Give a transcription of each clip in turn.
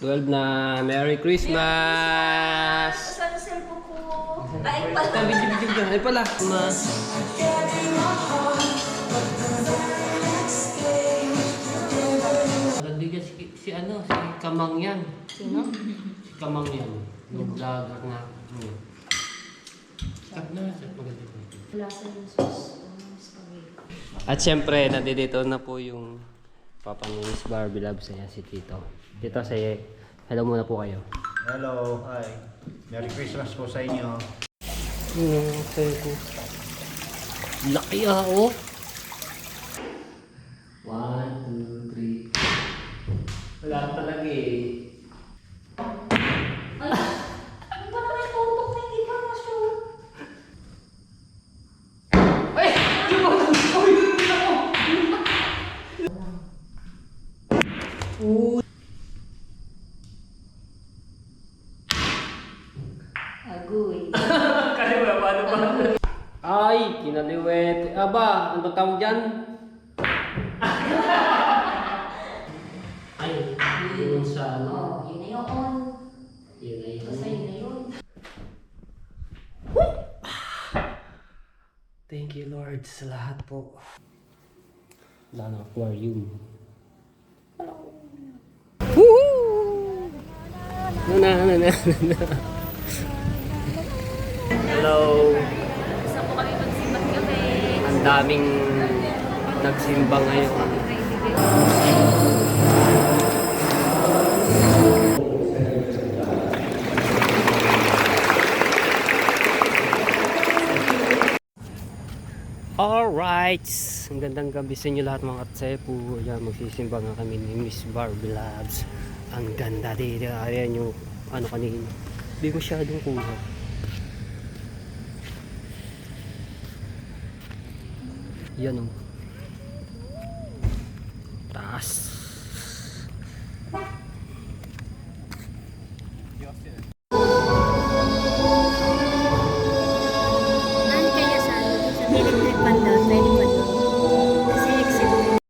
12 na. Merry Christmas! Saan ang cellphone ko? Kain pala. Video. Ay pala. Nagbigas si Kamang yan. Sino? Si Kamang yan. Yung vlogger na. Stop na. Wala sa yung sauce. Spaghetti. At syempre, nandito na po yung Papa ni Miss Barbie Loves niya, si Tito. Tito, say hello muna po kayo. Hello, hi. Merry Christmas po sa inyo. Sayo ko. Laki oh. 1, 2, 3. Wala talaga eh. Ay! Ano ba naman yung tutok na hindi pa na-shoot? Ay! Agoy. Ay, kinaliwet. Aba, ano tawag dyan? Ay, yun sa ano? Oh, yun na yun. Yun na yun. Basta yun na yun. Thank you Lord sa lahat po. Wala na aquarium. Woohoo! Na. Hello. Gusto po kami magsimbat kami. Ang daming nagsimba ngayon. Alright! Ang gandang gabi sa inyo lahat mga katsepo. Ayan, magsisimba nga kami ni Miss Barbie Labs. Ang ganda dito. Ayan yung ano kanina. Di masyadong kuha. Yan o. Taas. Ano kaya sa electric pan daw? Pwede pa doon. Kasi exit.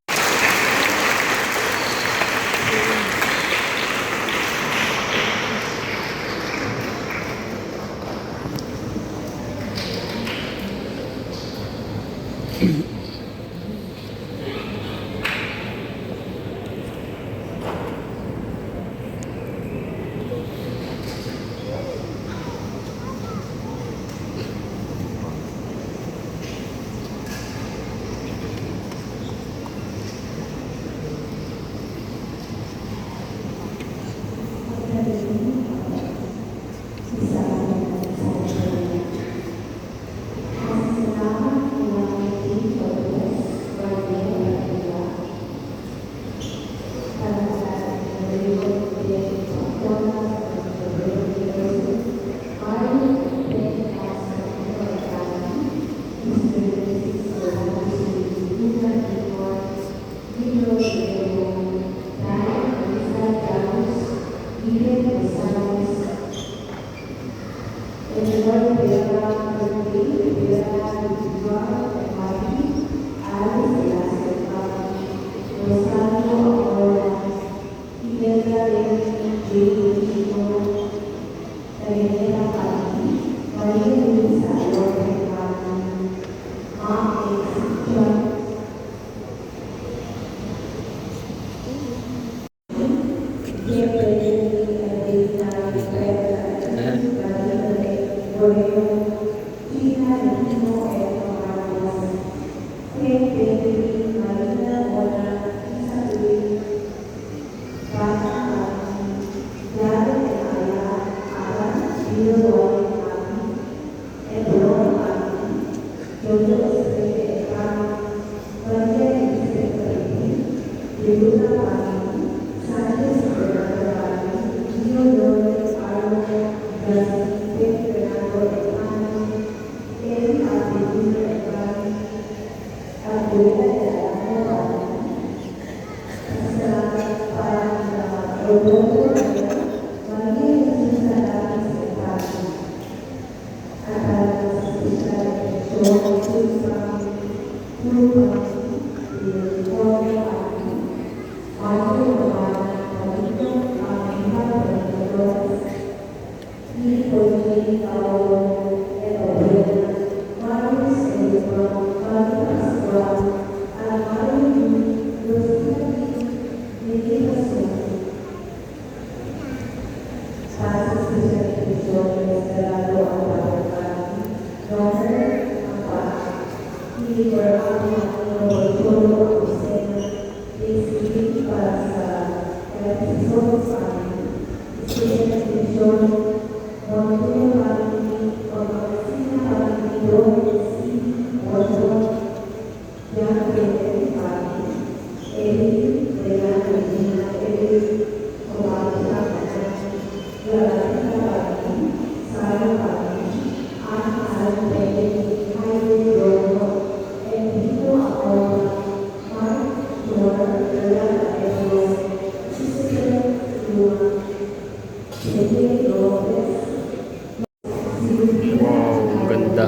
Wow, ang ganda.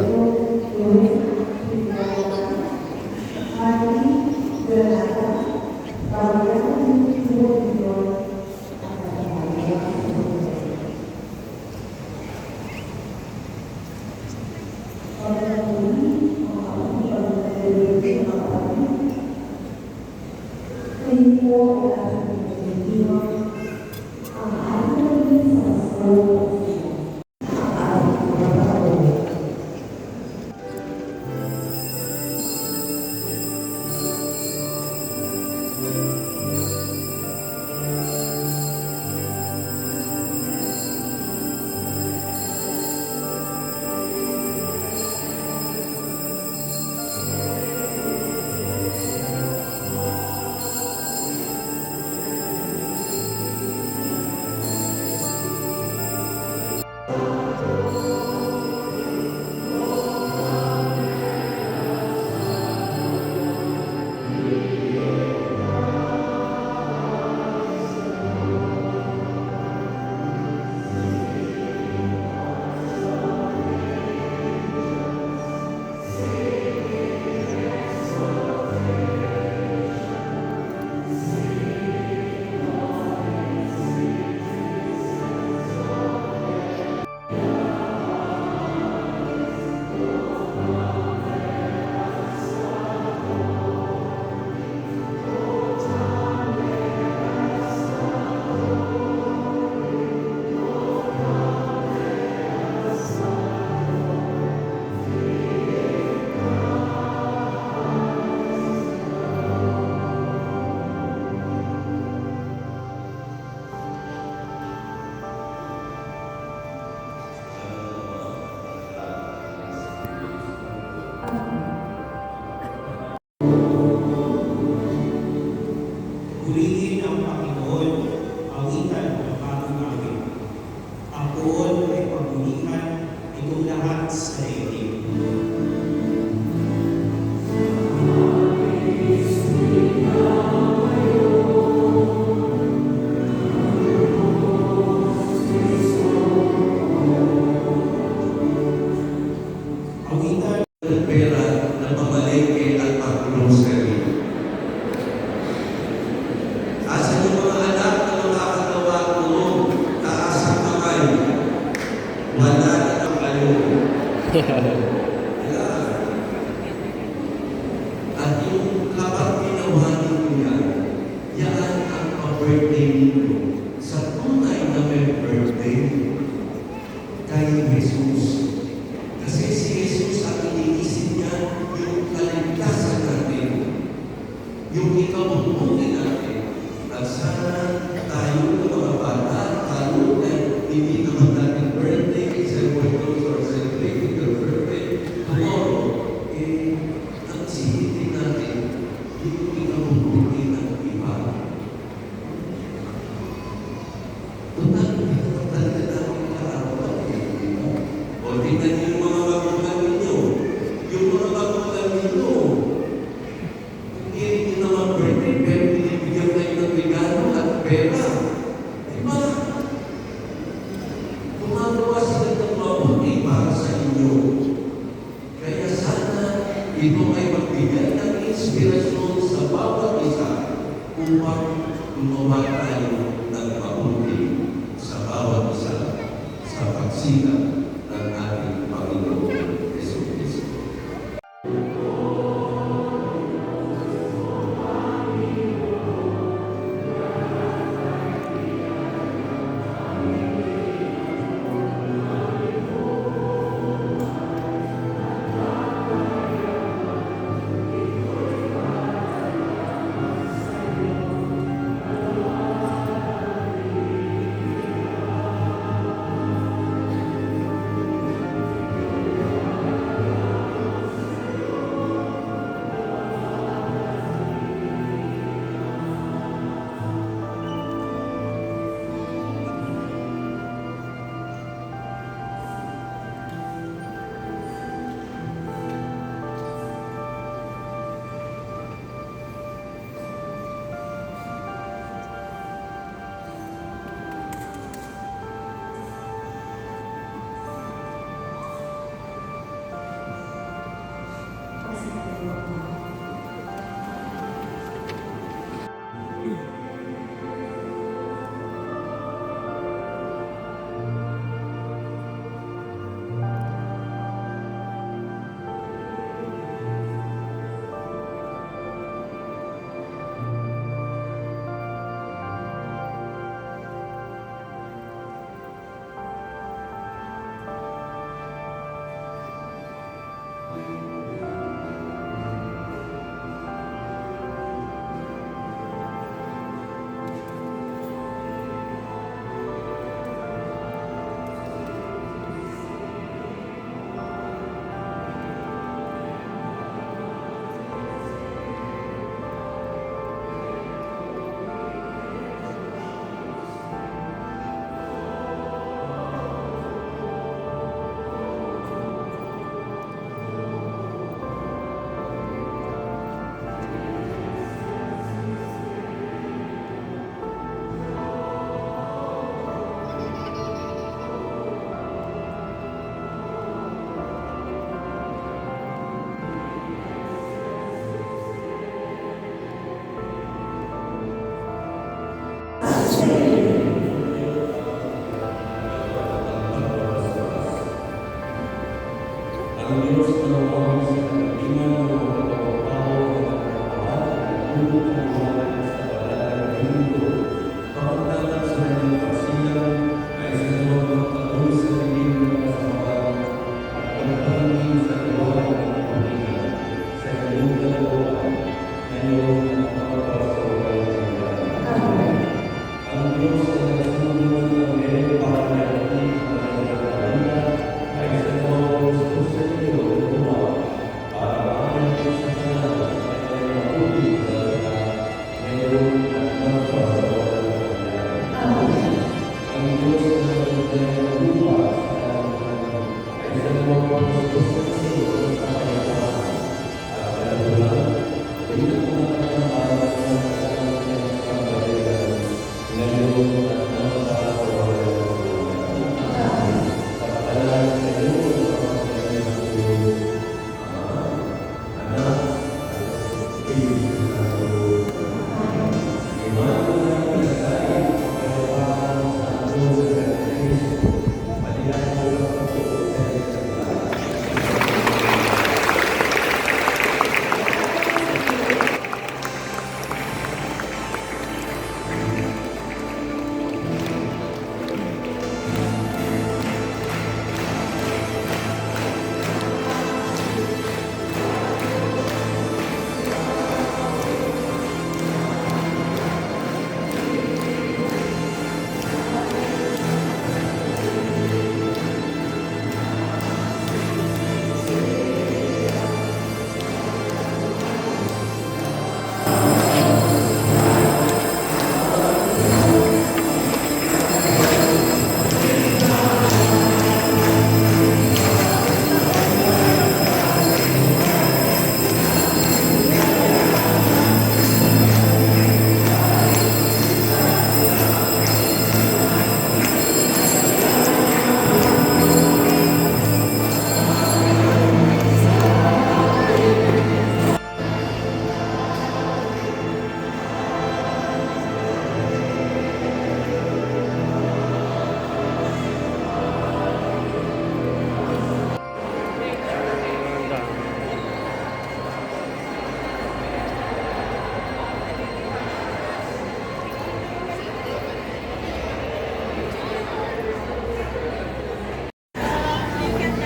Purihin ang Panginoon, awitan ang bagong awit. Ang tuon ay pagbulihan, itong lahat sa daigdig. Awitan ng pera na pamalengke at pag-grocery. Asan yung mga anak na makakagawa tulong, taas ang kamay, wala na ang kayo. At yung kapag ginawa ninyo yan ang pa-birthday ninyo sa tunay na may birthday kay Jesus. Kasi si Jesus ang iniisip niya yung kaligtasan natin, yung ikabubuti natin. At sana tayo ng mga bata, tayo ay hindi naman natin birthday, celebrating or celebrating your birthday tomorrow, ang sinitin natin yung ikabubuti ng iba. Total, talaga namin kaarawan o tingnan niyo yung mga magulang ninyo. Yung mga magulang ninyo, hindi naman birthday, pero binibigyan kayo ng regalo at pera. Diba? Gumagawa sila ng mabuti para sa inyo. Kaya sana ito ay magbigay ng inspirasyon sa bawat isa upang gumawa tayo ng mabuti sa bawat isa sa pagsikat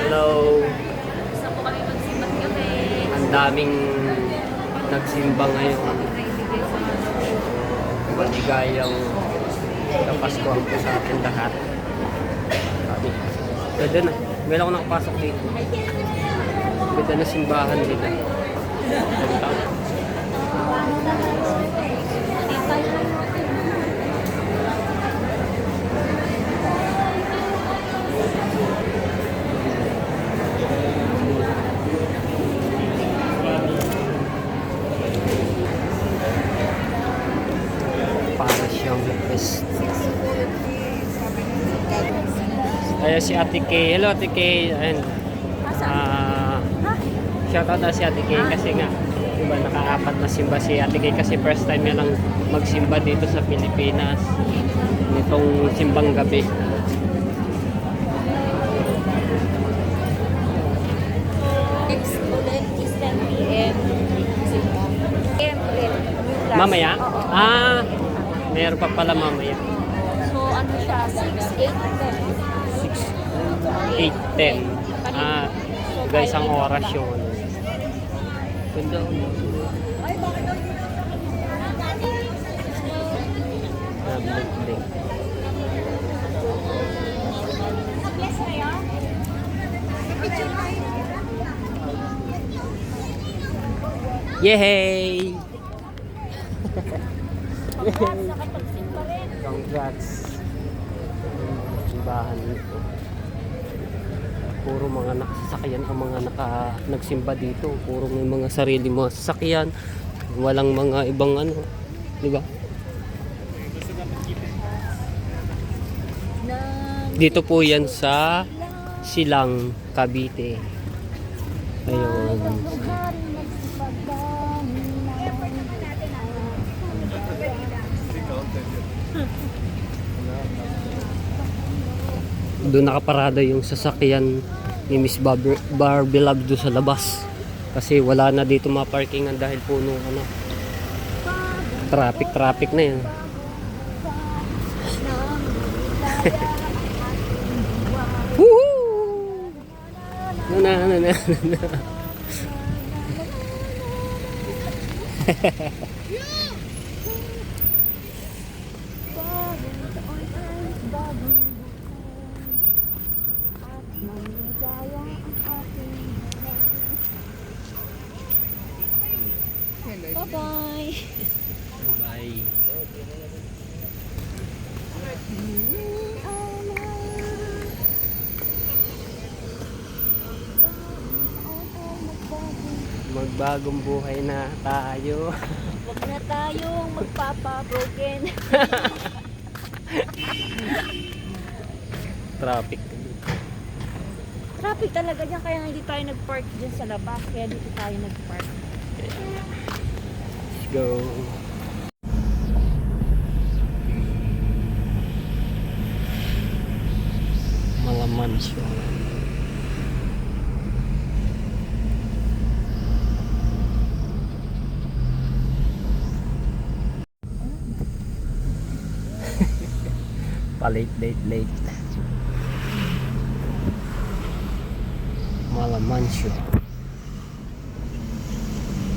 Hello. Gusto po kami magsimbang gabi. Ang daming nagsimba ngayon. Maligayang kapaskuhan po sa ating lahat. Sabi. Ganda na. Meron ako nakapasok dito. Ganda na simbahan nila. Ganda. Para siyang request. Ayan si Ate Kay. Hello Ate Kay. And shoutout na si Ate Kay kasi nga diba nakaapat na simba si Ate Kay kasi first time niya lang magsimba dito sa Pilipinas nitong simbang gabi. Next ulit is 10 p.m. PM ulit. New class. Mamaya? Oo. Meron pa pala mamaya. So ano siya? 6, 8, 10. 6, 8, 10. Guys, ang oras yun. Ganda. Lovely. Yay! Congrats! Simbahan nito. Puro mga nakasasakyan ang mga nagsimba dito. Puro may mga sarili mga sasakyan. Walang mga ibang ano. Di ba? Dito po yan sa Silang, Cavite. Ayun. Doon nakaparada yung sasakyan ni Miss Barbie Love doon sa labas. Kasi wala na dito maparkingan dahil puno ano. Traffic na yun. Woohoo! Na. Bye-bye. Bye. Magbagong buhay na tayo. Huwag na tayong magpapa-broken. Traffic. Traffic talaga dyan, kaya hindi tayo nag-park dyan sa labas. Kaya dito tayo nag-park. Let's go. Mga mansion. Late. Mga mansion.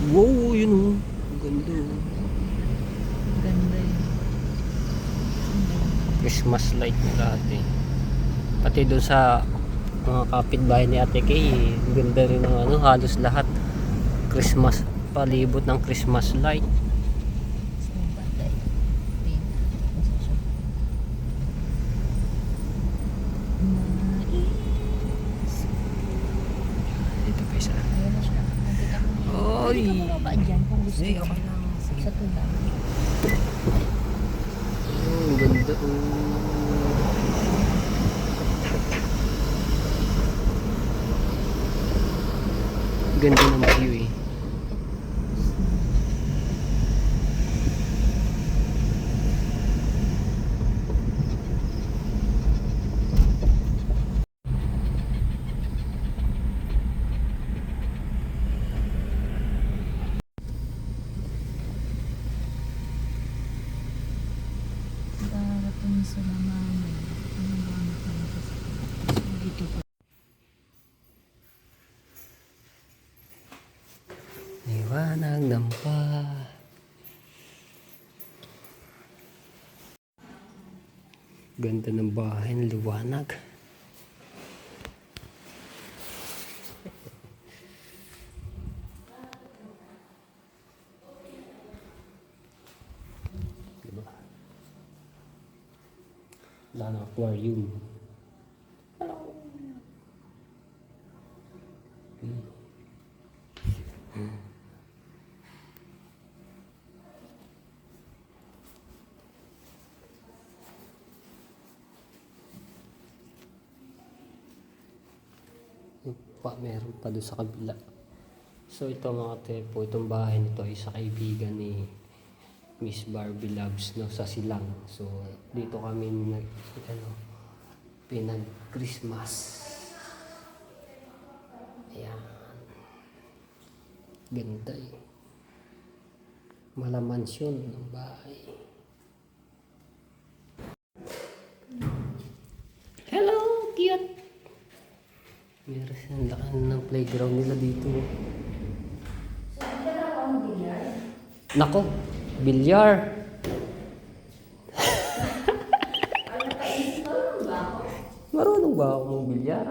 Wow, yun oh. Ang ganda oh. Ganda yun. Christmas light dati. Pati doon sa mga kapitbahay ni Ate Kay, ang ganda rin ng ano, halos lahat. Christmas, palibot ng Christmas light. Dito pa isa. Oy! Ba dyan kung gusto Hey, mo? okay lang. Sa tulang. Ang ganda oh. Ganda ng view eh. Darating sila mamaya. Ano ba ang nakalimutan? Dito pa. Liwanag ng pa. Ganda ng bahay, liwanag. Diba? Wala na aquarium. Meron pa doon sa kabila. So ito mga tepo, itong bahay nito ay sa kaibigan ni Miss Barbie Loves no, sa Silang. So dito kami pinag Christmas. Ayan. Ganda eh. Malamansyon ng bahay. Hello, cute! Meron silang laki ng playground nila dito. Nako, bilyar. Marunong ba ako mong bilyar?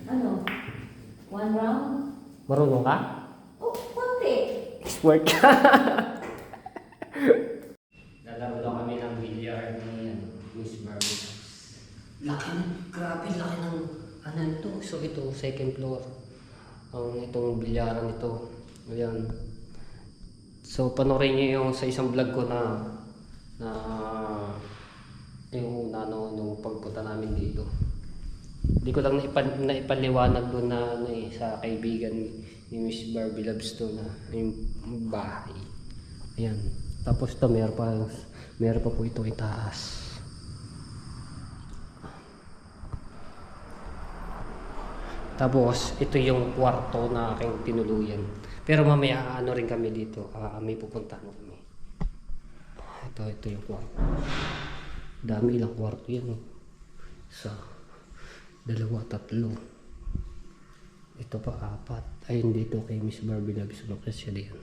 Ano? One round? Marunong ka? Oh, konti. Sport ka. Lalaro lang kami ng bilyar ni Miss Barbie. Laki na, grabe laki ng ano ito. So ito, second floor. Ang itong bilyaran ito. Ayan. So panoorin niyo yung sa isang vlog ko na yung una nung pagpunta namin dito. Hindi ko lang naipaliwanag doon na sa kaibigan ni Miss Barbie Loves to na yung bahay. Ayan. Tapos ito meron pa po ito itaas. Tapos, ito yung kwarto na aking tinuluyan. Pero mamaya, ano rin kami dito. May pupuntahan kami. Ito yung kwarto. Dami ilang kwarto yan. Isa, dalawa, tatlo. Ito pa, 4. Ayun dito kay Miss Barbie Labs. Bakit siya diyan?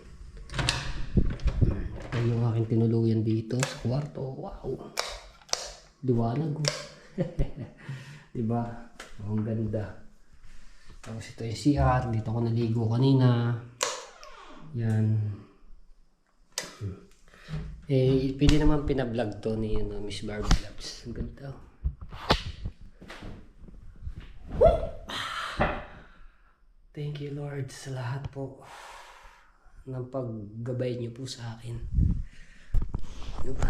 Ito yung aking tinuluyan dito sa kwarto. Wow! Liwanag. Diba? Ang ganda. Tapos ito yung CR. Dito ako naligo kanina. Yan. Pwede naman pinablog to ni Miss Barbie Labs. Ang ganda. Thank you Lord sa lahat po ng paggabay niyo po sa akin. Diba?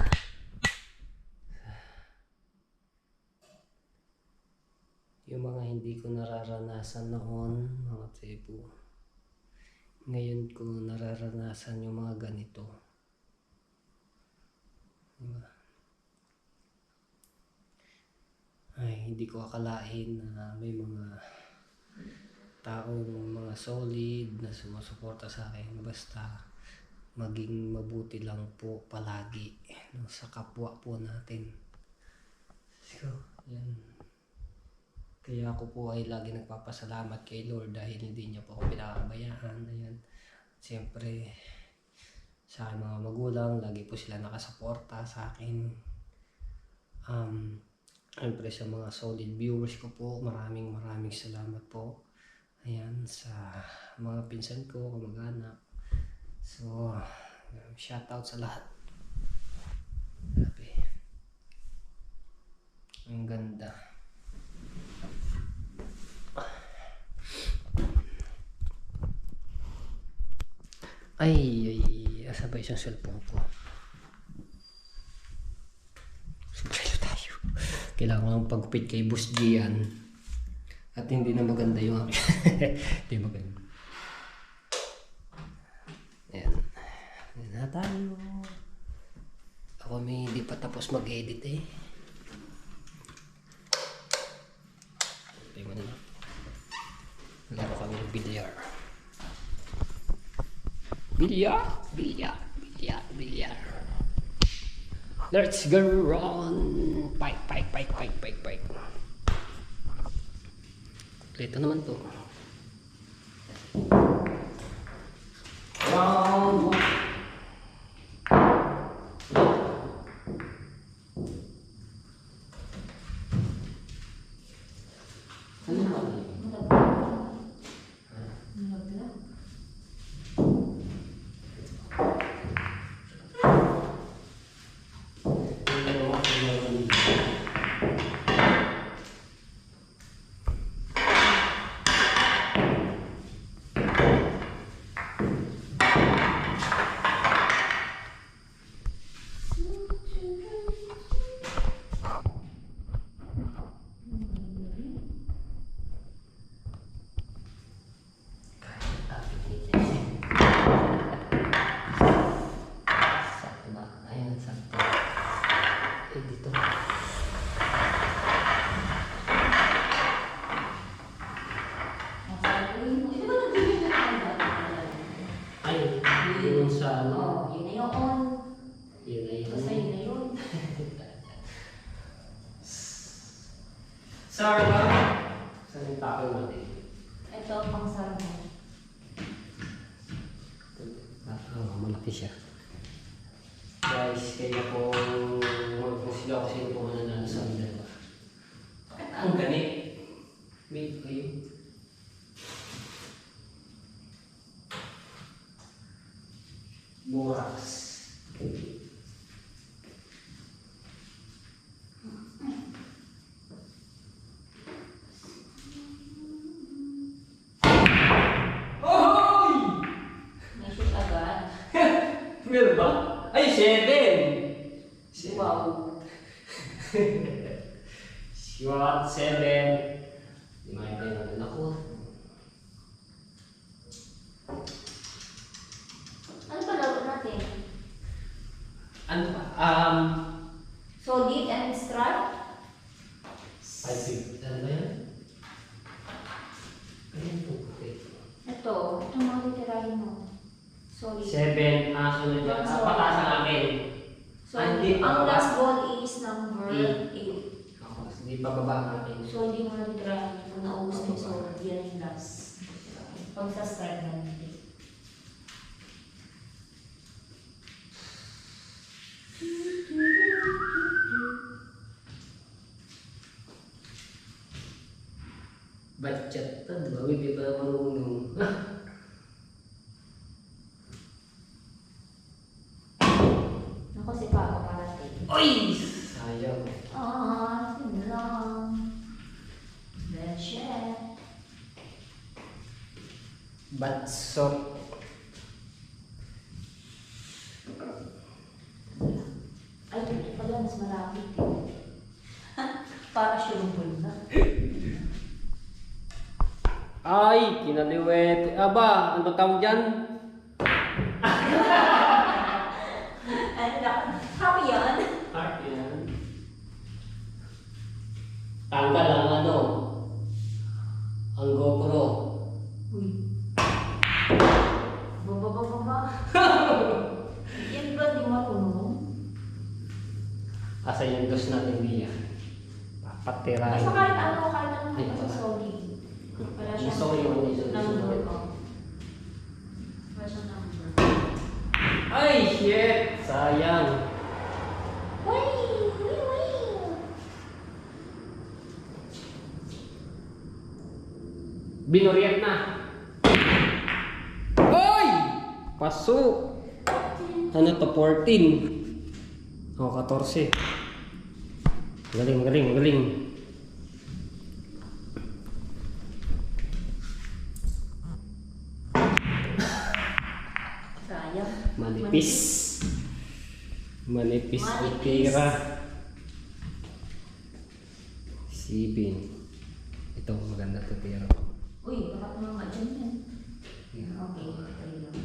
Yung mga hindi ko nararanasan noon, mga tipo. Ngayon ko nararanasan yung mga ganito. Diba? Ay, hindi ko akalain na may mga taong mga solid na sumusuporta sa akin. Basta maging mabuti lang po palagi sa kapwa po natin. So, yan. Kaya ako po ay lagi nagpapasalamat kay Lord dahil hindi niya po ako pinakabayaan. Ayan. Siyempre, sa aking mga magulang, lagi po sila nakasuporta sa akin. Siyempre sa mga solid viewers ko po, maraming salamat po. Ayan, sa mga pinsan ko, kamag-anak. So, shoutout sa lahat. Grabe. Ang ganda. Ay, asa ba isang cellphone ko? Subrelo tayo. Kailangan ko ng pagpit kay Boss Gian. At hindi na maganda yung akin. Hindi maganda. Ayan. Ayan na tayo. Ako may hindi pa tapos mag-edit eh. Tayo mo na lang. Laro kami ng bilyar. Bilyar. Let's go run. Pike. Ito naman to. Round 1. Ano naman? Yun sa ano? Yun na yun. Yun na yun. Basta yun na yun. Sorry ba? Saan yung tapo natin? Ito, pang sarap mo. Malaki siya. Guys, kaya po sila kasi po mananalo sa amin dalawa. Bakit ang ganit? May kayo. Borax. May shoot agad. Meron ba? Ay, 7! Wow. Shot 7. Di makita yung ako. Ano pa laro natin? Ano pa? Solid and strap? I think, ano ba yan? Solid. 7, sunod yan. Solid. Pataas ang akin. So, Hindi pa ang baba. last ball is number 8. Ako, hindi pa baba ang akin. So, hindi mo na-try. Kung naubos mo yung solid, yan yung last. Pag sa start na hindi. Budget to, di ba? Hindi pa marunong. Ako si Papa parating. Oy! Sayang. Yun lang. That's it. Batsok. Ay, ito pala, mas malapit. Para sure na. Ay, kinaliwet. Aba, ano tawag dyan? Ano na? Happy yan? Heart yan. Tanggal ang ano. Ang GoPro. Uy. Baba. Yan ba di marunong? Asa yung dos natin niya. Papatirahin. Basta kahit ano Ay, basta wala. solid. Wala Gusto siyang ko yung isa. number ko. Wala siyang number. Ay, shit! Sayang. Wait. Binuriat na. Ay! Pasok. Ano to? 14. O, 14. Galing. Sayang. Manipis ang tira. 7. Ito, maganda to tira. Uy, baka tumama dyan yan. Okay, ito lang.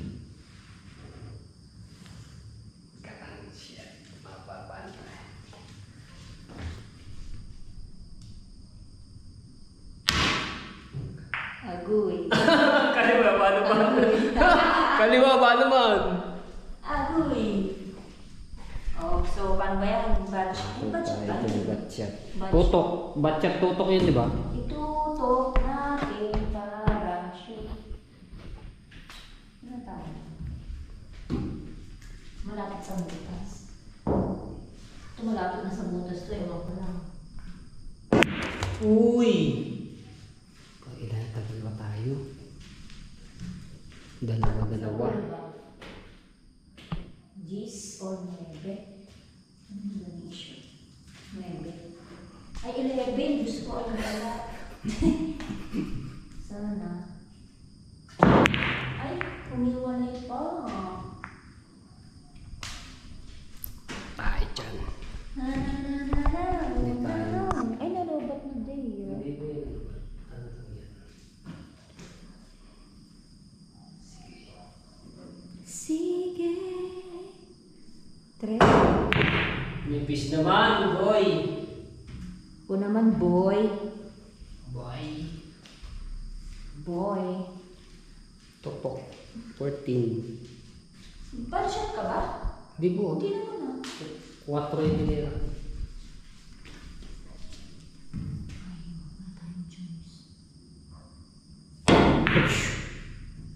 Kanan siya. Mababa na. Agoy. Kaliwa ba naman? Kaliwa ba naman? Agoy. Oh, so paano ba yan? Batch ba? Batchat. Tutok. Batchat tutok yun, di ba? Itutok natin para shoot. Ano tayo? Malapit sa butas. Ito malapit na sa butas to, ewan ko lang. Uy! Ilan tagal ba tayo? Dalawa. Gis or 9? Ano ba ang issue? 9. Ay, 11. Gusto ko ano pala. Sana. Ay, umiwalay pa. Tayo dyan. Hindi tayo. Ay, narobat na day. Hindi ko yun. Ano to yan? Sige. 3. Nipis naman, boy! O naman, boy. Boy! Boy. Tutok. 14. Budget ka ba? Di po. Hindi naman 4 yung nila.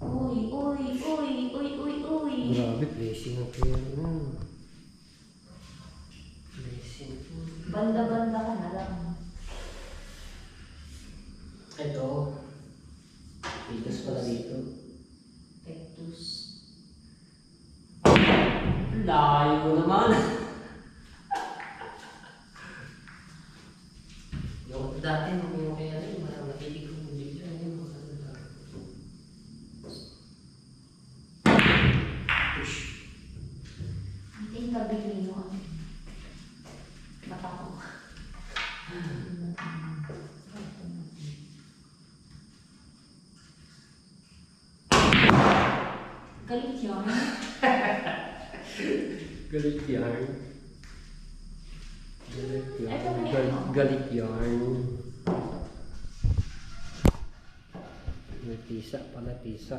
Uy. Grabe, blessing ang kaya na. Blessing. Banda-banda ka na lang. Ito. Pitas pala dito. Pectus. Layo naman. Yung dati nung yung kaya rin, parang nakilig ko yung video. Ayun, Hindi yung gabili mo. Mata ko. Galit yun. Galit yarn. Galit yarn. Ito na yun. Galit yarn. May tisa pala, tisa.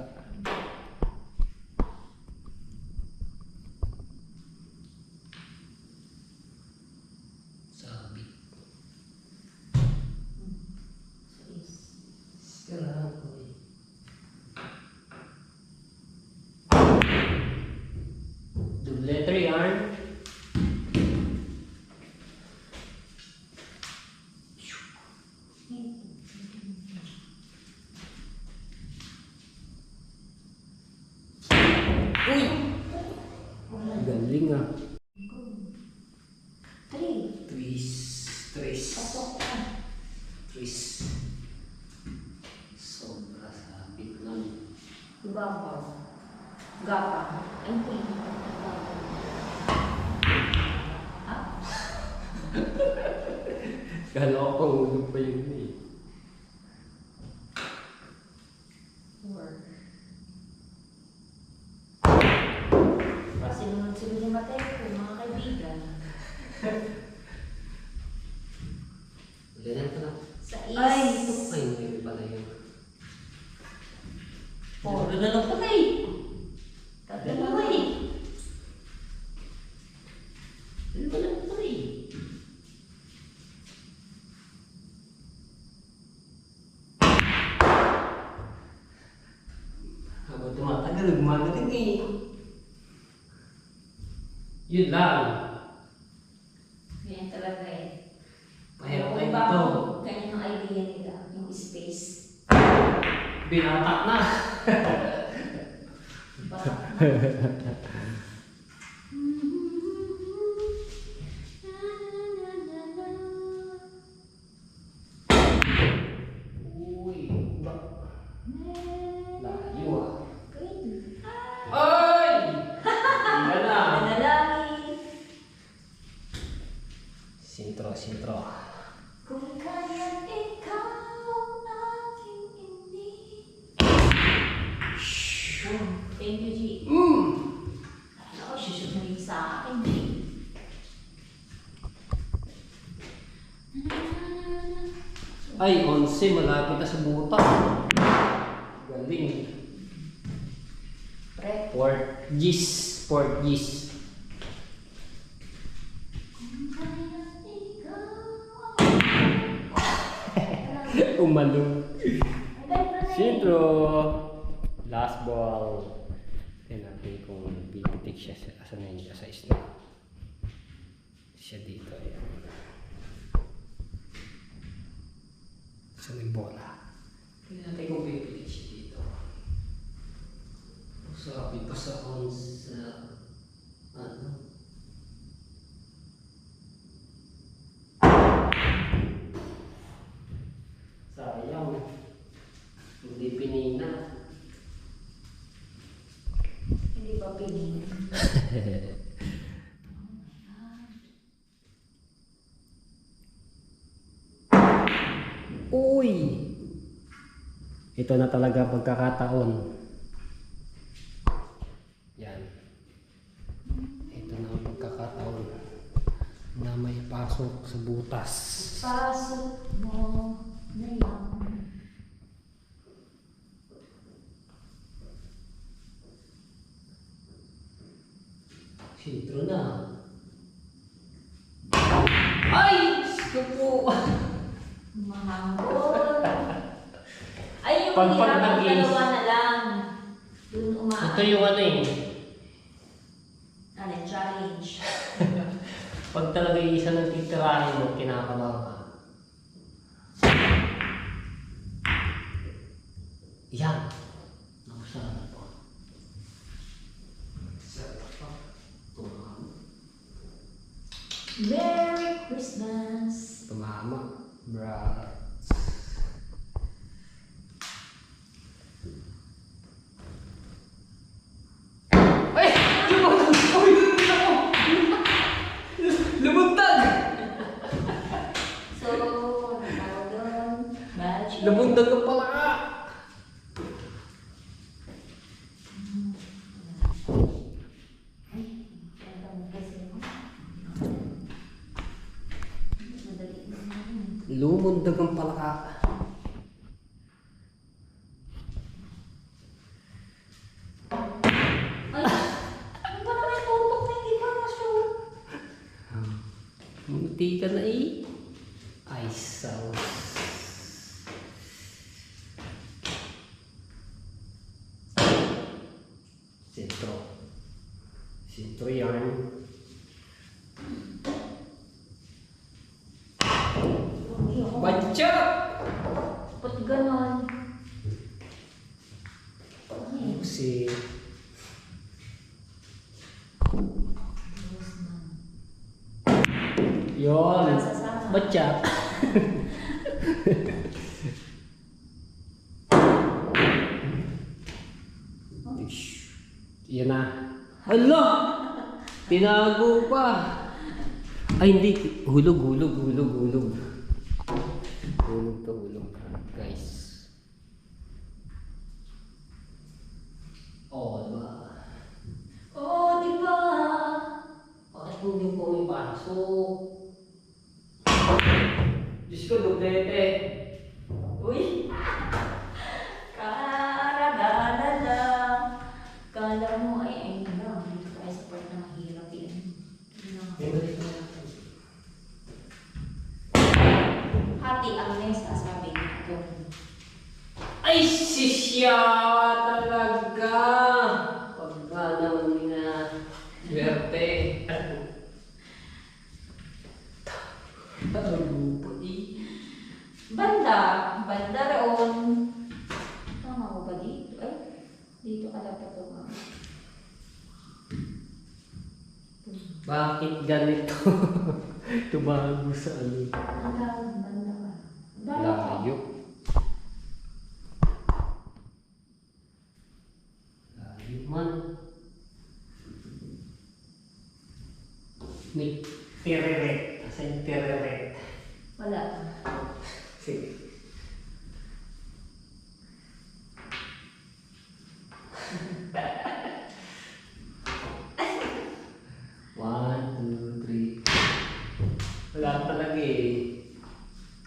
Gapa. Ay, hindi. Ah, Kala ko pang ulog pa yun eh. 4. Sinunod-sunod yung matay ko, mga kaibigan. Ganyan pa lang. Sa Ay, is. ay, hindi pala yun. 4 na lang patay. Tatlo na ba eh. Ano ba lang ito eh? Habang tumatagal, gumagaling eh. Yun lang. Ganyan talaga eh. Mahirap tayo Kung dito. bakit ganyan ang idea nila, yung space. Binatak na. Parang, Uy, ba? Layo ah. Good. Ay! Ilan na. Manalangin. Sintro, sintro. Kung kaya ikaw aking ini. Thank you, G. Ako, susud mo rin sa akin, G. Ay, 11, malapit na sa buta. Galing. Pre. Portgis. Portgis. Kung kaya ikaw. Umalong. Ay, Sintro. Last ball. Tignan natin kung pipitik siya sa asan na yun, sa isla. Siya dito. Ayan. Saan yung bola? Tignan natin kung pipitik siya dito. Sabi pa sa ano? Sayang. Hindi pinina. Hindi pa piling. Uy! Ito na talaga pagkakataon. Yan. Ito na ang pagkakataon na may pasok sa butas. Pasok mo na lang. Sintro na. Ay! Supo! Mahangol. Ay, yung Pag hirap, nag-is. dalawa na lang. Dun Ito yung ano eh. Ano, challenge. Pag talaga yung isa ng titirahin mo, kinakabahan ka. Yan. Nakusara na to. Sarap pa. Tumama. Merry Christmas. Tumama. Brad. Ay! Lumuntag! Uy! Lumuntag! So, tawag doon, magic. Lumuntag ka pala ka! Ay, ganda mo kasi mo. Madali naman. Lumundag ang palaka. Ay, ano ba naman tutok na hindi pa na-shoot? Munti ka na eh. Ay, sauce. Sintro. Sintro yan. Batchat! Ba't ganon? Si... Yon. Sasama. Batchat. Ish. Yan Hala! Tinago pa! Ay, hindi. Hulog. Hulog to, hulog. Guys. Oh, diba? Oh, di ba? Bakit hindi ko may pasok? Diyos ko, dublete. Uy! Karadadada. Kala mo ay na. Dito tayo sa part na mahirap yan. Hati ang mesa, sabi ko. Ay, sisya talaga! Pagka naman na swerte. Talupo Banda roon. Tama ko ba dito? Ay, dito ka dapat tumama. Bakit ganito? Tumago sa ano? Banda ka. Banda ka. Layo. Layo man. May tereret. Asan tereret? Wala. Sige. One, two, three. Wala talaga eh.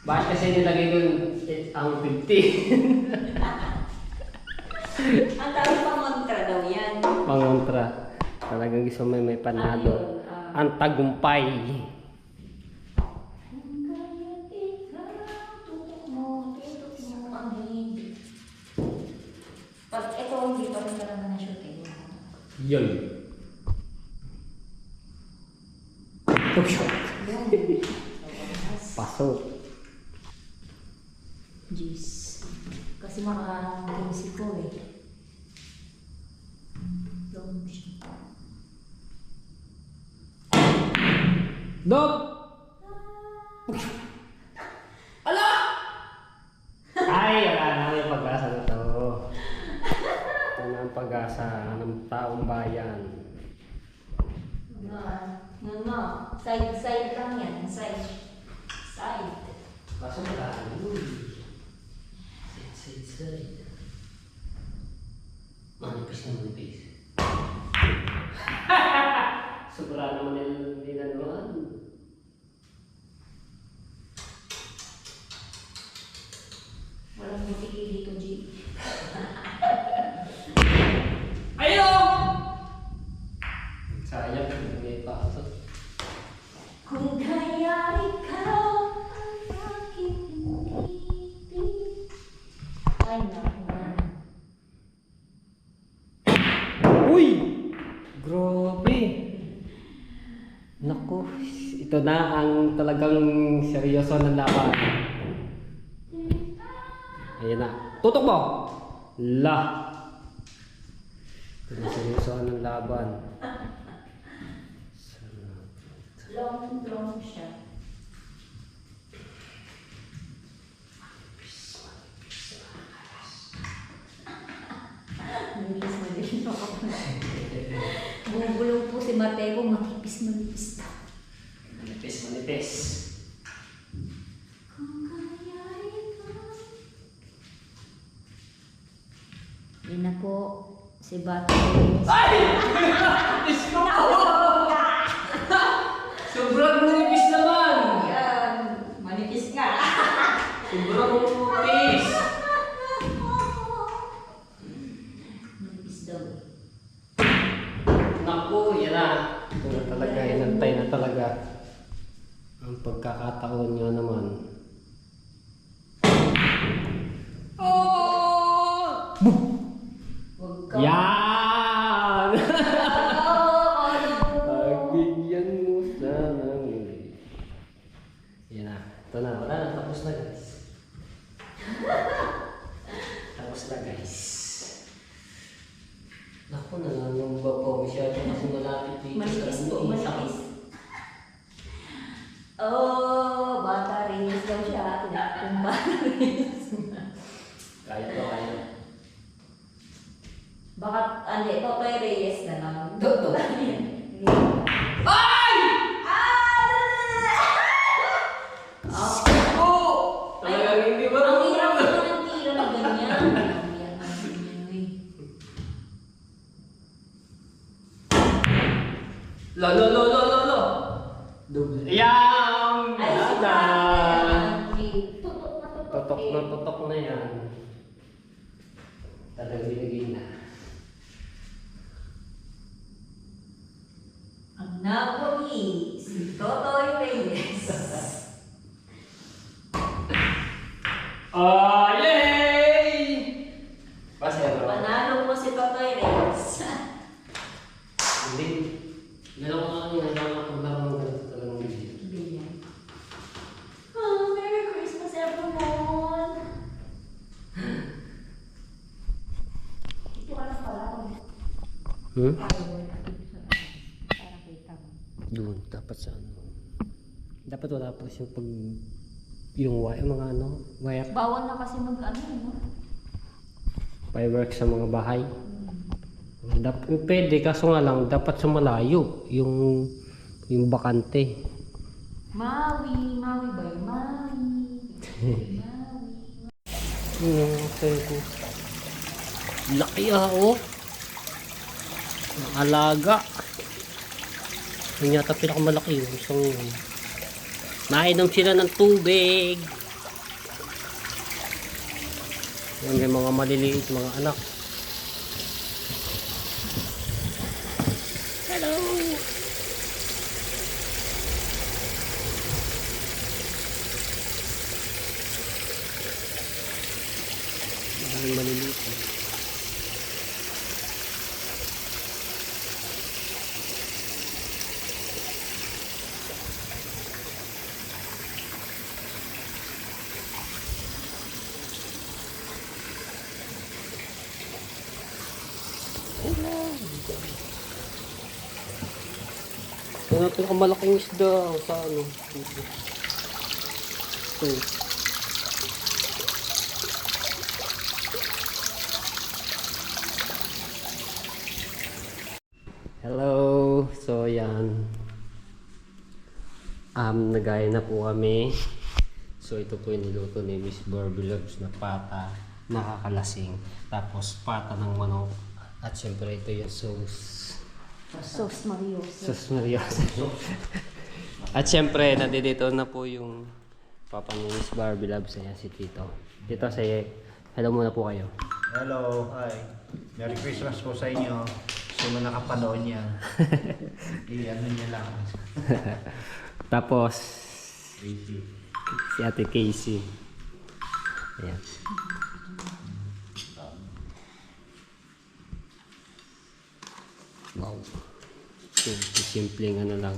Bakit kasi nilagay doon ang 50? Ang tawag pang mantra daw yan. Pangontra. Talagang gusto may panalo. Ang tagumpay. Kung kaya't ikaw, tutok mo ang hindi. Pag ito, hindi pa rin talaga na-shooting. Yun. Yun. Pasok. Jeez. Kasi maka-games ko eh. Long siya. Dog! Ala! Ay, wala na may pag-asa na to. Ito na ang pag-asa ng taong bayan. Nga. Side lang yan. Side. Kaso wala. Side. Manipis na manipis. Sobra naman nilanuan. Walang mutikil dito, G. Ayo! Sayang, hindi pasok. Kung kaya ikaw ang aking ibig. Ay, naku. Uy! Grabe! Naku, ito na ang talagang seryoso ng laban. Ayan na. Tutok mo! La! Ito na seryoso ng laban. Long siya. Manipis ako. Bumubulong po si Mateo, manipis ka. Manipis. Kung kaya ikaw. Yun na po, si Bata. Ay! Diyos ko po! Sobrang manipis naman! Yan, manipis nga. Sobrang manipis! Manipis daw. Naku, yan na. Ito na talaga, inantay na talaga. Ang pagkakataon nyo naman. Oh! Huwag ka. Yan! Oh, Pagbigyan mo sana muli. Yan na. Ito na. Wala na. Tapos na guys. Tapos na guys. Naku, nanganamba po masyado kasi malapit dito. Manipis po, ano, manipis. Oh, Bata Reyes daw siya. Tinakong Bata Reyes. Kaya to, kaya. Baka, hindi, Totoy Reyes na lang. Toto. Ayan! Ay, si Nada! Angie. Tutok Totok na tutok na eh. totok na yan. Talagang binigay na. Ang napogi, si Totoy Reyes. Oh, yay! Pasero. Panalo mo si Totoy Reyes. Hindi. Dalawa talagang video. Bilyan. Oh, Merry Christmas everyone! Ito ka na pala. Hmm? Para kita mo. Doon, dapat sa ano. Dapat wala pa siyang pag... Yung wire, mga ano, wire. Bawal na kasi mag-ano, no? Fireworks sa mga bahay. Dapat, pwede, kaso nga lang, dapat sa malayo. Yung bakante. Maui ba yun? Maui. Okay ko. Laki oh. Ang alaga. Yung yata pinakamalaki yung isang yun. Nainom sila ng tubig. Yan yung mga maliliit mga anak. Hello. Mga maliliit. Ito na pinakamalaking isda sa ano. Dito. Ito. Hello! So yan. Nagaya na po kami. So ito po yung niluto ni Miss Barbie Loves na pata. Nakakalasing. Tapos pata ng manok. At syempre ito yung sauce. Sos Marios. Sus Maria. At syempre, nandito na po yung papa ni Miss Barbie Loves. Ayan si Tito. Tito, say hello muna po kayo. Hello, hi. Merry Christmas po sa inyo. Sino nakapanood niya? Ano niya lang. Tapos, Crazy. si Ate Casey. Ayan. Wow. Simpleng ano lang.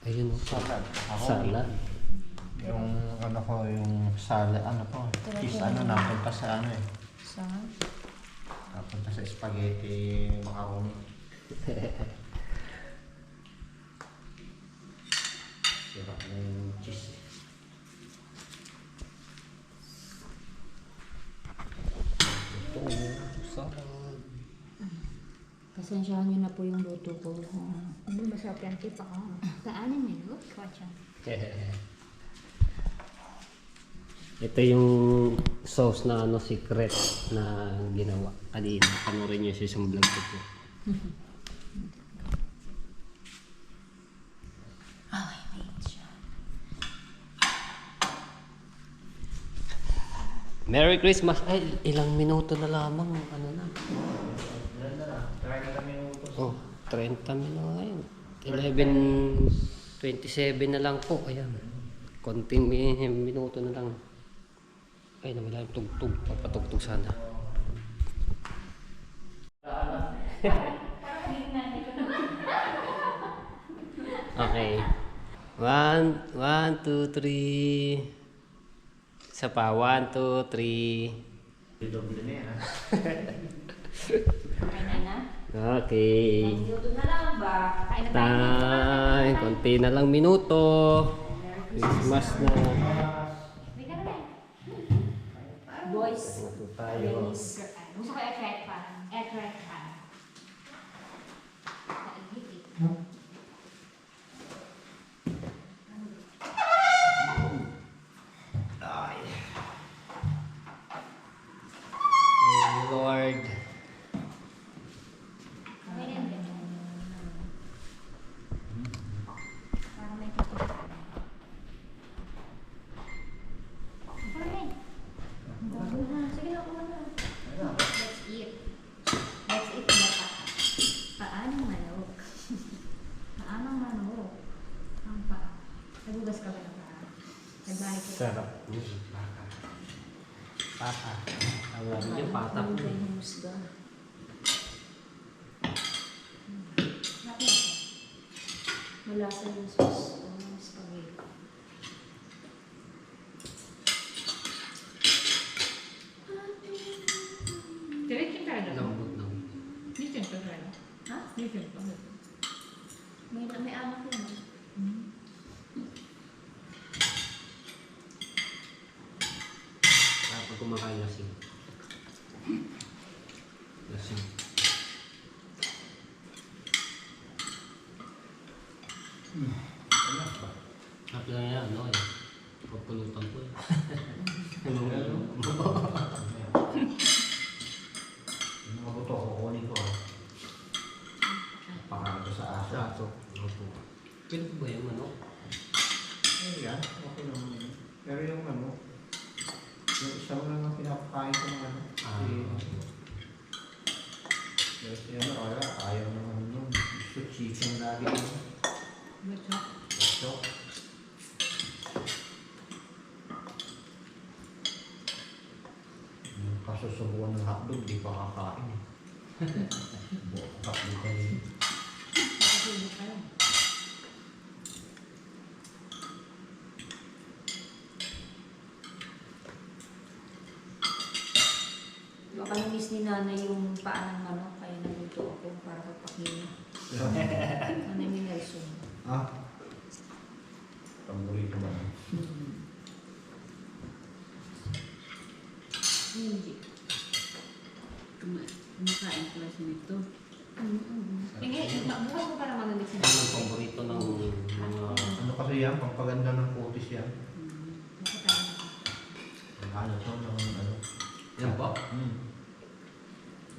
Ayun o. Salad. Ako, Salad. yung ano ko, yung salad, ano ko, is ano, napunta sa ano eh. Saan? Napunta sa spaghetti, macaroni. Sira na yung cheese eh. Ito, salad. Pasensyahan niyo na po yung luto ko. Ano masarap yan, tita ka? Kaanin minutes? Kotsa. Ito yung sauce na ano secret na ginawa kanina. Panoorin niyo sa isang vlog ko po. Okay, wait siya. Merry Christmas! Ay, ilang minuto na lamang. Ano na? Ilan na lang? 30 minutos. Oh, 30 minuto ngayon. 11:27 na lang po. Ayan. Konting minuto na lang. Ay, nawala yung tugtog. Papatugtog sana. Okay. 1, 2, 3. Isa pa. 1, 2, 3. Doble na yan ha. Okay na na? Okay. Luto na lang ba? Kain na tayo. Time. Konti na lang minuto. Christmas na. Boys, Ito tayo. release your eye. Gusto ko i-try pa. I-try pa. Kainit eh. Ay. Hey, Lord. Okay na yan. Sarap. Pata. Pata. Ang labi yung pata Ano po. kayo humusga? Malasa yung sauce. Spaghetti. Diretso tayo. Lambot lang. Listen pa tayo. Ha? Listen pa. May anak yun. Kapag kumakain lasing. Lasing. Enak ba? Sabi lang yan, ano eh. Pagpulutan ko eh. Yung mga buto, kukunin ko. Pakain ko sa aso. Sato. Opo. Pwede ba yung manok? Yan, okay naman yun. Pero yung ano, yung isang lang ang pinapakain ko ng ano. Si ano, ayaw naman nun. Gusto chicken lagi yun. So, yung kasusubuan ng hotdog, di pa kakain. Buong hotdog ka rin. Baka na-miss ni nanay yung paa ng manok, kaya naluto ako para pagpakino. Nanay may Nelson. Ah? Paborito ba? Hindi. Kumakain ko lang nito. Tingin, bukas mo para manulit Yan siya. ang paborito ng mga... Ano kasi yan? Pampaganda ng kutis yan. Ano to? Ano? Yan po.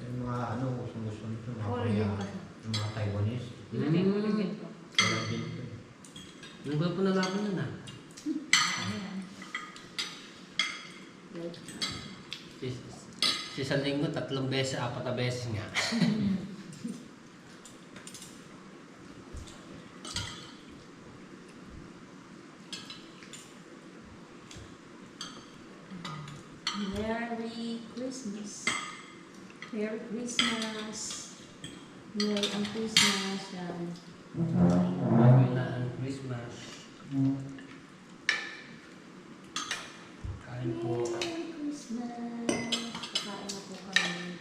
Yung mga ano, gusto nito. Mga Korean kaya, kasi. yung mga Taiwanese. Wala din ito. Yung ba po nalaman na na? Si isang linggo, 3 beses, 4 na beses nga. Merry Christmas. Merry Christmas. Merry ang Christmas. Yan. Bago na ang Christmas. Kain po. Merry Christmas. Kakain na po kami.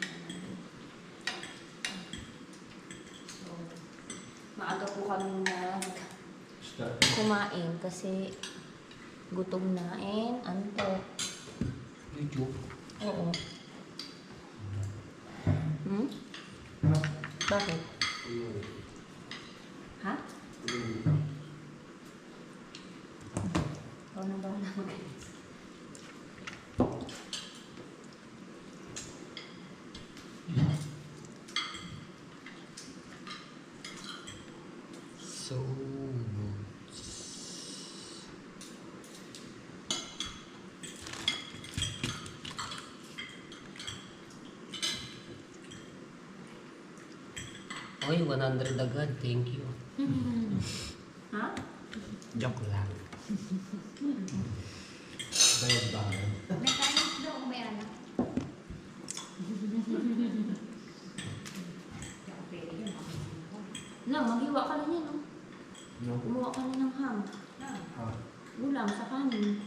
So, maaga po kami Start. kumain kasi gutom na and antok. YouTube. Oo. Bakit? Ha? Ikaw na bahala mag-alis. So good. Okay, 100 agad. Thank you. Ha? Joke lang. Bayad ba? May kain daw kung may anak. No, maghiwa ka na yan, no? No? Kumuha ka na ng ham. Ah. Ulam sa kanin.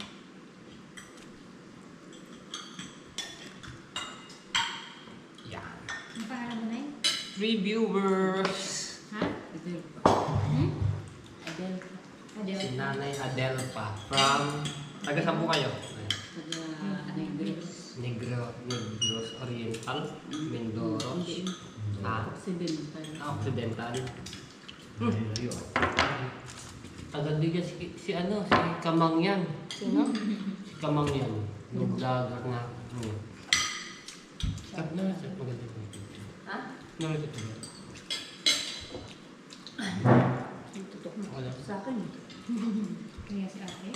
Yan. Ang pangalan mo na yun? 3 viewers. Ha? Adel. Si Nanay Adelpa from... Taga saan po kayo? Negros Oriental, Mendoros. Occidental. Ayun. Taga-diga si ano, si Kamangyan. Sino? Si Kamangyan. Nag-vlogger nga. Sikat na, sikat maganda po. Ha? Maganda po. Ang tutok mo. Wala. Sa akin. Kaya si ate?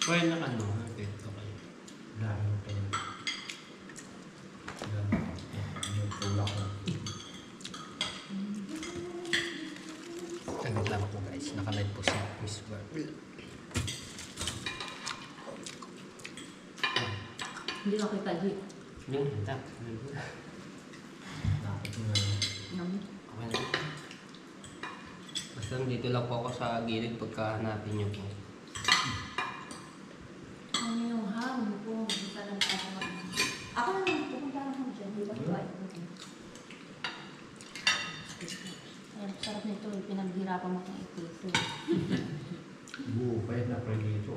Well, na ano, ito kayo. Dahil ito. Yung tulak ko. Saglit lang po guys, nakalive po si Miss Bar. Hindi makita, G. Yung hintap. Dapat nga. Okay na. Basta dito lang po ako sa gilid pagka hanapin niyo po. Ano yung hangin po? Bisa lang ako. Ako na lang, pupunta lang ako dyan. Di ba ito ay Ayan, sarap nito. Pinaghirapan mo ng ito. Buo pa yun na prelito.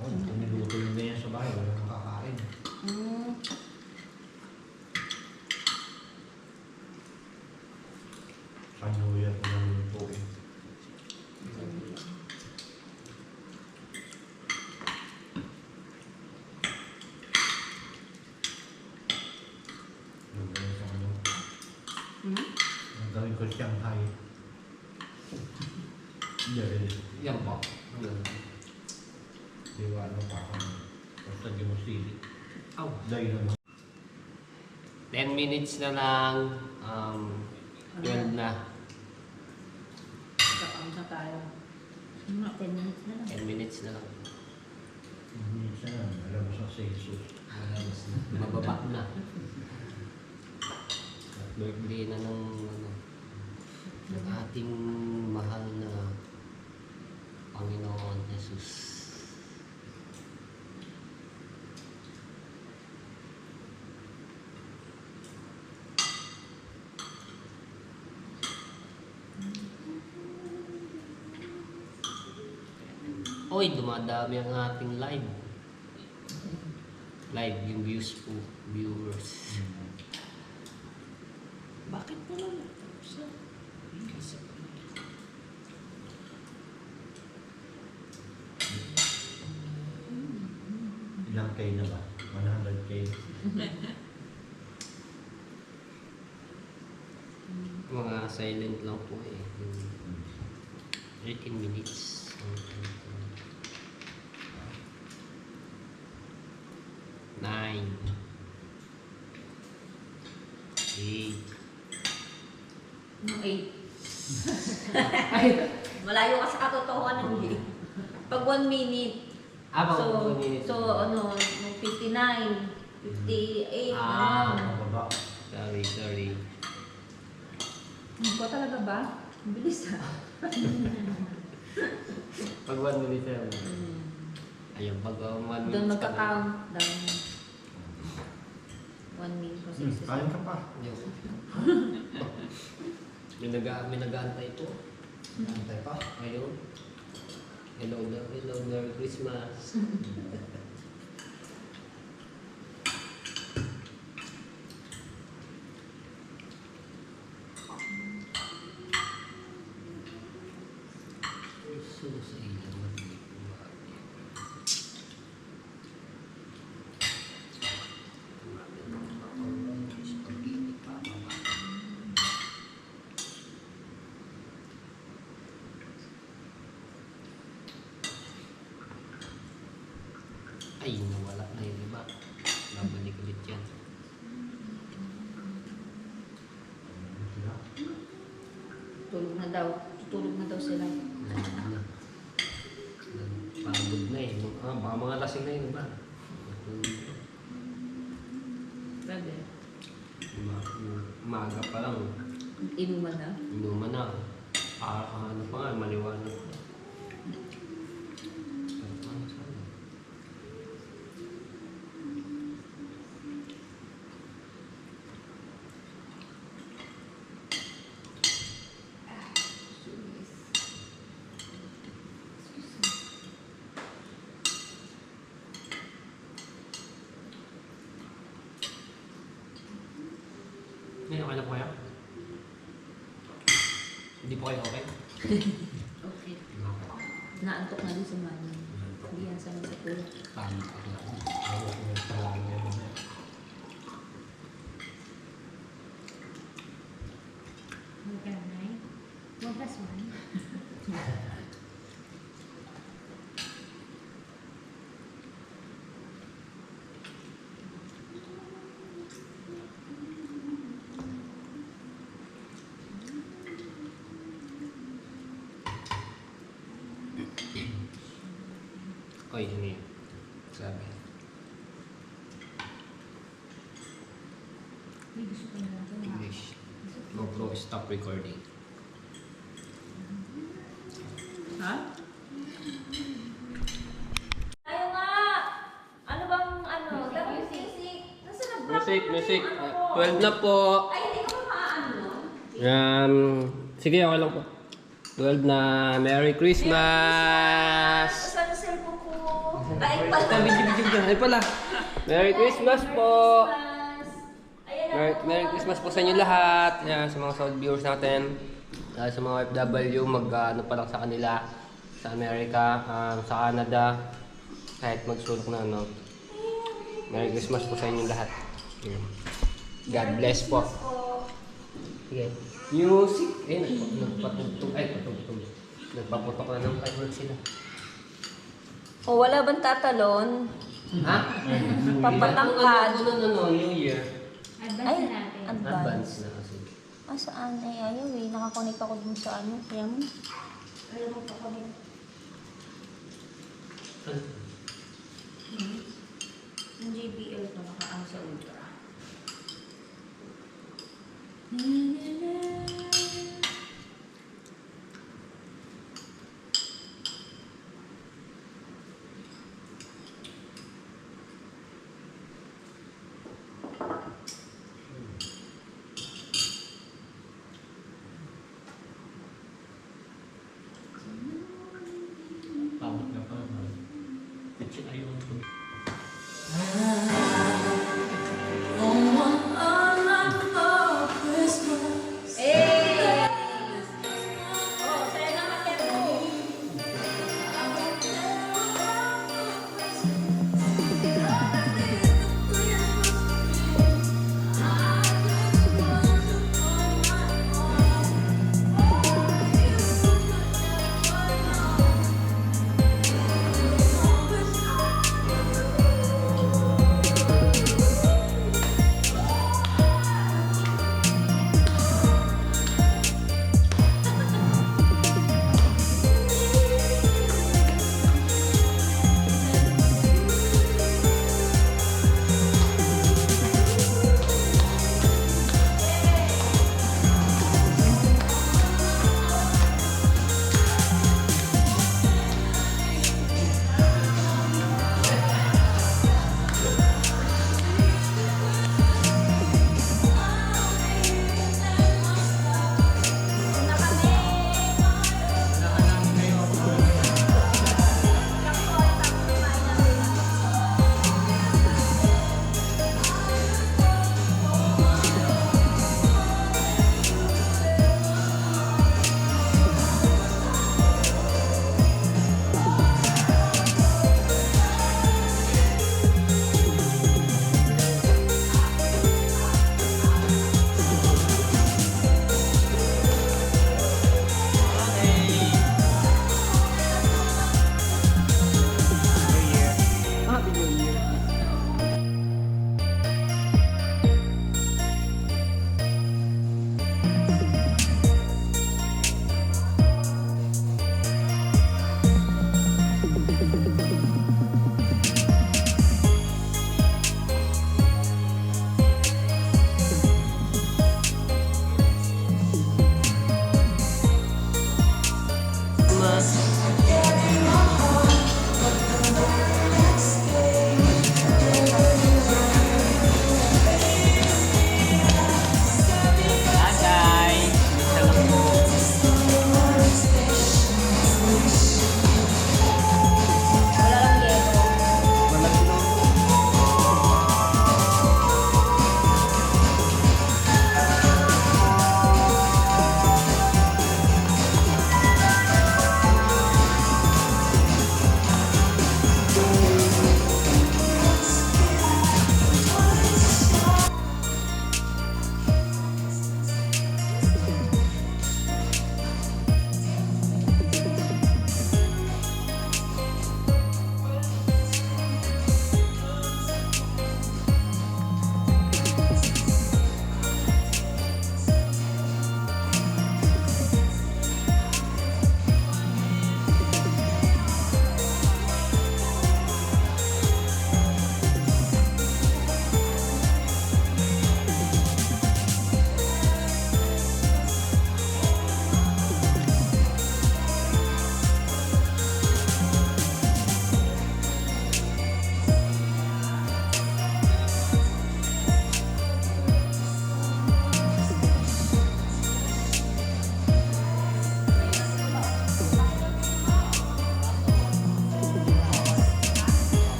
Oh, kung niluto yung ganyan sa bahay, wala nang kakain. Sa New Year ko nang lutuin. Yung ganyan sa ano. Ang gawin ko Shanghai. Yan po. Yan. Di ba ano pa ako. Basta di mo sili. Aw. Dahil naman. 10 minutes na lang. 12 na. Kapag na tayo. 10 minutes na lang. 10 minutes na lang. Minsan, alam mo sa Jesus. Malas na. Mababa na. At birthday na ng ng ating mahal na Panginoon Jesus. Oy, dumadami ang ating live. Live, yung views po, viewers. Bakit po lang ito? Ilang K na ba? 100K? Mga silent lang po eh. Yung 13 minutes. 9 8 Yung 8. Malayo ka sa katotohanan ng 8. Pag 1 minute. Pag So, 1 minute. so ano, yung 59, 58, Ah. ano. Pababa. Sorry. Ano ba talaga ba? Ang bilis ha. Pag 1 minute na. Ayun, pag 1 minute. Doon magka-count down. 1 minute kasi. Kain ka pa. May nag-aantay po. Antay pa. Ngayon. Hello, Merry Christmas. Sa ilang ay, nawala na yung iba. Babalik ulit yan. Tulog na daw. Tutulog na daw sila. Na. Pagod na eh. Baka mga lasing na yun ba? Grabe. Umaga pa lang. Inuman na. Inuman na. Ano pa nga, maliwanag. Ngayon, okay na po kayo? Hindi po kayo okay? Okay. Naantok na din si Manny. Hindi yan sa tulog. Tama pa lang. Ayaw ko yung palagi yan. Magkanay. 1 plus 1. Oy, ano yun? Sabi. English. GoPro, stop recording. Tayo nga! Ano bang ano? Dapat music. Nasaan ang Music. 12 na po. Ay, hindi ka pa maano? Sige, okay lang po. 12 na. Merry Christmas! Saan ang cellphone ko? Ay, pala. Ay pala. Merry Christmas po! Ayan na. Merry Christmas po sa inyo lahat. Yan, sa mga Saudi viewers natin. Sa mga OFW, ano pa lang sa kanila. Sa Amerika, sa Canada. Kahit magsulok na, no? Merry Christmas po sa inyo lahat. Yan. God bless po. Sige. Music. Nagpatugtog. Nagpaputok na ng fireworks sila. O, wala bang tatalon? Ha? Papatangkad. New Year. Advance Ay, na natin. Advance na kasi. Saan? Ay, ayaw eh. Nakakonect ako dun sa ano. Kaya mo. Ayaw mo pa connect. Yung JBL ko nakaang sa ultra.